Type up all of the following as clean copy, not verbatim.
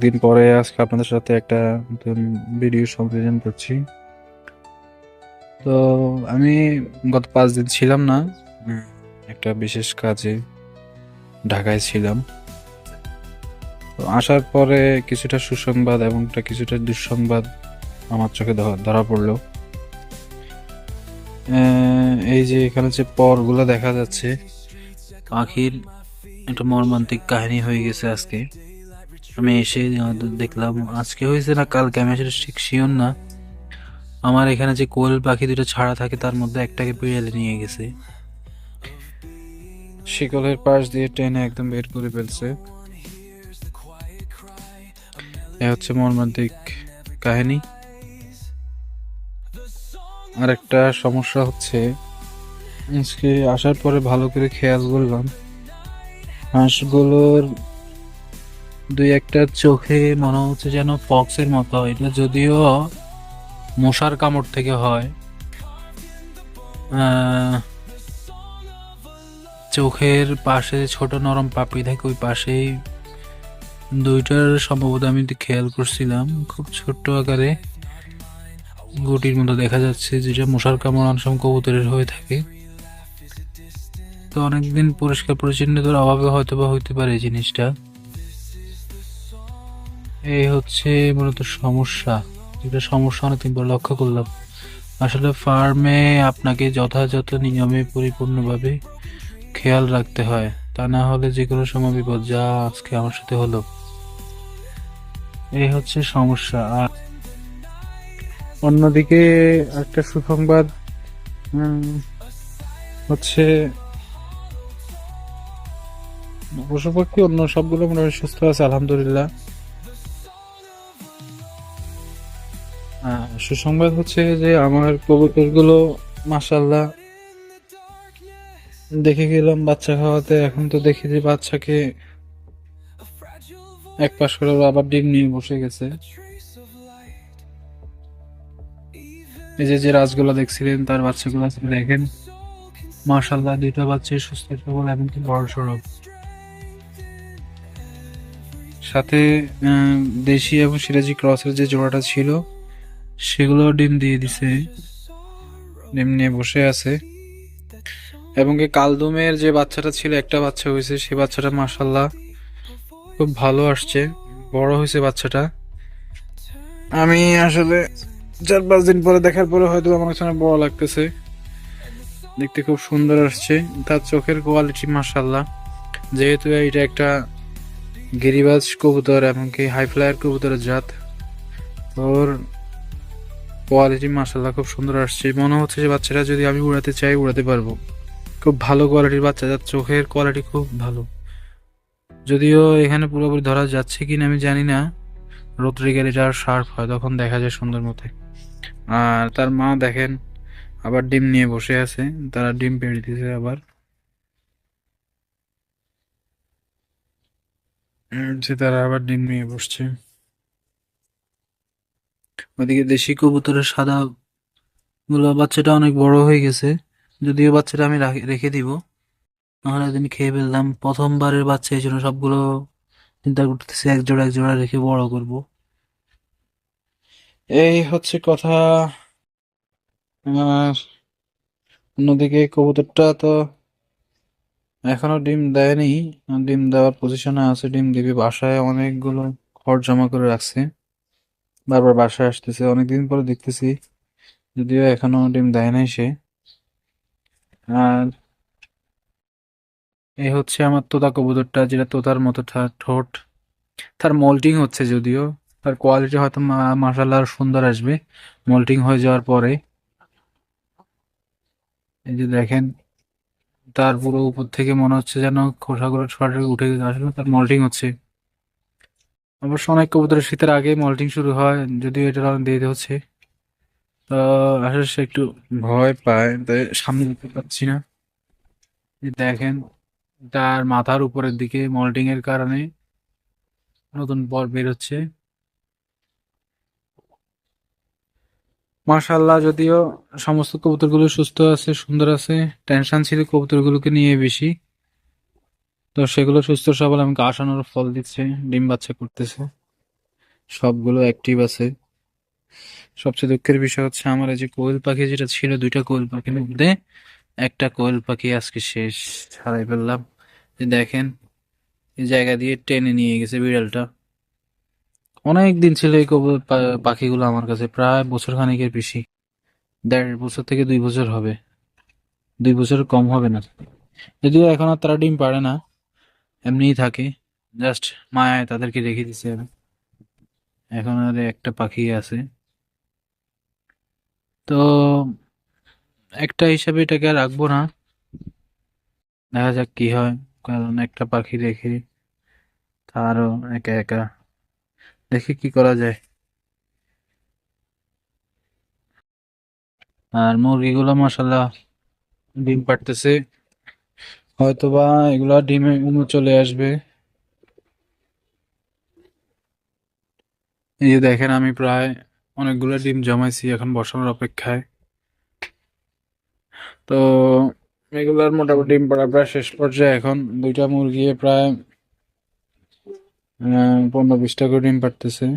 দিন পরে আজকে আপনাদের সাথে একটা নতুন ভিডিও সম্প্রচার করছি। তো আমি গত 5 দিন ছিলাম না, উম, একটা বিশেষ কাজে ঢাকায় ছিলাম। তো আসার পরে কিছুটা সুসংবাদ এবং কিছুটা দুঃসংবাদ আমার চোখে ধরা পড়লো। এই যে এখানে যে পরগুলো দেখা যাচ্ছে, পাখির একটা মর্মান্তিক কাহিনী হয়ে গেছে আজকে। আমি এসে দেখলাম আজকে হয়েছে না কালকে, আমি আসলে ঠিক শিওর না। আমার এখানে যে কোয়েল পাখি দুটো ছাড়া থাকে তার মধ্যে একটাকে বিড়ালে নিয়ে গেছে, শিকলের পাশ দিয়ে টেনে একদম বের করে ফেলছে। এ হচ্ছে মর্মান্তিক কাহিনী। আর একটা সমস্যা হচ্ছে, আজকে আসার পরে ভালো করে খেয়াল করলাম হাঁসগুলোর দুই একটা চোখে মনে হচ্ছে যেন পক্সের মতো। এটা যদিও মশার কামড় থেকে হয়। চোখের পাশে ছোট নরম পাপড়ি থাকে, ওই পাশেই দুইটার সম্ভবত আমি খেয়াল করছিলাম, খুব ছোট্ট আকারে গুটির মতো দেখা যাচ্ছে, যেটা মশার কামড় অনেক সময় কবুতরের হয়ে থাকে। তো অনেকদিন পরিষ্কার পরিচ্ছন্নতার অভাবে হয়তো বা হইতে পারে এই জিনিসটা। এই হচ্ছে মূলত সমস্যা, যেটা সমস্যা অনেকদিন পর লক্ষ্য করলাম। আসলে ফার্মে আপনাকে যথাযথ নিয়মে পরিপূর্ণভাবে খেয়াল রাখতে হয়, তা না হলে যে কোনো সময় বিপদ, যা আজকে আমার সাথে হলো। এই হচ্ছে সমস্যা। আর অন্যদিকে একটা সুসংবাদ হচ্ছে, পশু পাখি অন্য সবগুলো মোটামুটি সুস্থ আছে আলহামদুলিল্লাহ। সুসংবাদ হচ্ছে যে আমার কবুতর গুলো মাশাল্লাহ, দেখে গেলাম বাচ্চা খাওয়াতে, এখন তো দেখি যে বাচ্চাকে এক পাশ করে ওরা আবার ডিম নিয়ে বসে গেছে। এই যে যে রাজগুলো দেখছিলেন তার বাচ্চাগুলো আজকে দেখেন, মাশাল্লাহ দুইটা বাচ্চাই সুস্থ সবল এবং কি বড় সড়ো। সাথে দেশি এবং সিরাজি ক্রসের যে জোড়াটা ছিল সেগুলো ডিম দিয়ে দিছে, ডিম নিয়ে বসে আছে। এবং কি কালদমের যে বাচ্চাটা ছিল, একটা বাচ্চা হয়েছে, সে বাচ্চাটা মাশাল্লাহ খুব ভালো আসছে, বড় হয়েছে বাচ্চাটা। আমি আসলে 4-5 দিন পরে দেখার পরে হয়তো আমার কাছে অনেক বড় লাগতেছে, দেখতে খুব সুন্দর আসছে। তার চোখের কোয়ালিটি মাশাল্লাহ, যেহেতু এটা একটা গিরিবাজ কবুতর এমনকি হাই ফ্লায়ার কবুতরের জাত, ওর কোয়ালিটি মাশাল্লাহ খুব সুন্দর আসছে। মনে হচ্ছে যে বাচ্চাটা যদি আমি উড়াতে চাই উড়াতে পারবো। খুব ভালো কোয়ালিটির বাচ্চা, যার চোখের কোয়ালিটি খুব ভালো। যদিও এখানে পুরোপুরি ধরা যাচ্ছে কিনা আমি জানি না, রোদ্রে গেলে যা শার্প হয় তখন দেখা যায় সুন্দর মতে। আর তার মা দেখেন আবার ডিম নিয়ে বসে আছে, তারা ডিম পেড়ে দিতেছে আবার। যে তারা আবার ডিম নিয়ে বসছে। ওদিকে দেশি কবুতরের সাদা গুলো বাচ্চাটা অনেক বড় হয়ে গেছে, যদিও বাচ্চাটা আমি রেখে দিব, নাহলে একদিন খেয়ে ফেললাম। প্রথমবারের বাচ্চা এই জন্য সবগুলো চিন্তা করতেছি এক জোড়া এক জোড়া রেখে বড় করব। এই হচ্ছে কথা। আর অন্যদিকে কবুতরটা তো এখনো ডিম দেয়নি, ডিম দেওয়ার পজিশনে আছে, ডিম দিবে। বাসায় অনেকগুলো খড় জমা করে রাখছে, বারবার বাসায় আসতেছে, অনেকদিন পরে দেখতেছি, যদিও এখনো ডিম দেয় নাই সে। আর এই হচ্ছে আমার তোতা কবুতরটা, যেটা তোতার মতো ঠোঁট। তার মল্টিং হচ্ছে, যদিও তার কোয়ালিটি হয়তো মাশাআল্লাহ সুন্দর আসবে মল্টিং হয়ে যাওয়ার পরে। এই যে দেখেন, তার পুরো উপর থেকে মনে হচ্ছে যেন খোসাগুলো সরাসরি উঠে গেছে, আসলে তার মল্টিং হচ্ছে। অবশ্য অনেক কবুতরের শীতের আগে মল্টিং শুরু হয়, যদিও এটা অনেক দেরিতে হচ্ছে। তো আসলে সে একটু ভয় পায়, তাই সামনে যেতে পারছি না। এই দেখেন, তার মাথার উপরের দিকে মল্টিং এর কারণে নতুন পর বের হচ্ছে। মাশাআল্লাহ, যদিও সমস্ত কবুতরগুলো সুস্থ আছে, সুন্দর আছে। টেনশন ছিল কবুতরগুলোকে নিয়ে বেশি, তো সেগুলো সুস্থ সবল আমাকে আশানুরূপ ফল দিচ্ছে, ডিম বাচ্চা করতেছে। সবগুলো অ্যাক্টিভ আছে। সবচেয়ে দুঃখের বিষয় হচ্ছে আমার এই যে কোয়েল পাখি যেটা ছিল, দুইটা কোয়েল পাখির মধ্যে একটা কোয়েল পাখি আজকে শেষ, হারাই ফেললাম। এই দেখেন, এই জায়গা দিয়ে টেনে নিয়ে গেছে বিড়ালটা। অনেক দিন ছিল এই পাখিগুলো আমার কাছে, প্রায় বছর খানেকের বেশি, 1.5 বছর থেকে 2 বছর হবে, 2 বছর কম হবে না। যদিও এখন আর তারা ডিম পারে না, এমনিই থাকে, জাস্ট মায়ায় তাদেরকে রেখে দিছে আমি। এখন আর একটা পাখি আছে, তো একটা হিসাবে এটাকে আর রাখবো না, দেখা যাক কি হয়। কারণ একটা পাখি রেখে তারও একা একা, দেখি কি করা যায়। আর মুরগিগুলো মাশাল্লাহ ডিম পাড়তেছে, হয়তোবা এগুলা ডিমে চলে আসবে। এই যে দেখেন, আমি প্রায় অনেকগুলো ডিম জমাইছি এখন বসানোর অপেক্ষায়। তো এগুলার মোটামুটি ডিম পাড়া প্রায় শেষ পর্যায়ে, এখন দুইটা মুরগি প্রায় 15-20টা করে ডিম পাড়তেছে।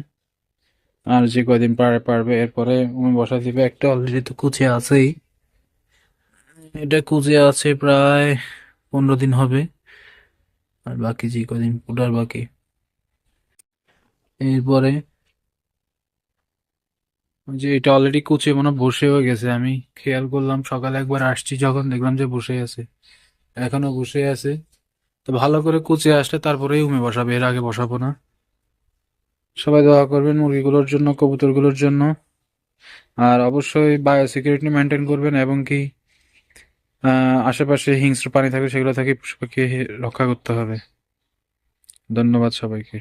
আর যে কয়দিন পারবে এরপরে আমি বসা দিবে। একটা অলরেডি তো কুচে আছেই, এটা কুচে আছে প্রায় 15 দিন হবে, আর বাকি যে কদিন ফুটার বাকি। এরপরে ওই যে এটা অলরেডি কুচে মনে হয় বসেও গেছে, আমি খেয়াল করলাম সকালে একবার আসছি যখন, দেখলাম যে বসে আছে, এখনো বসে আছে। তো ভালো করে কুচে আসলে তারপরেই উমে বসাবে, এর আগে বসাবো না। সবাই দোয়া করবেন মুরগিগুলোর জন্য, কবুতরগুলোর জন্য। আর অবশ্যই বায়োসিকিউরিটি মেনটেন করবেন, এবং কি আশেপাশে হিংস্র প্রাণী থাকলে সেগুলো থেকে পশু পাখি রক্ষা করতে হবে। ধন্যবাদ সবাইকে।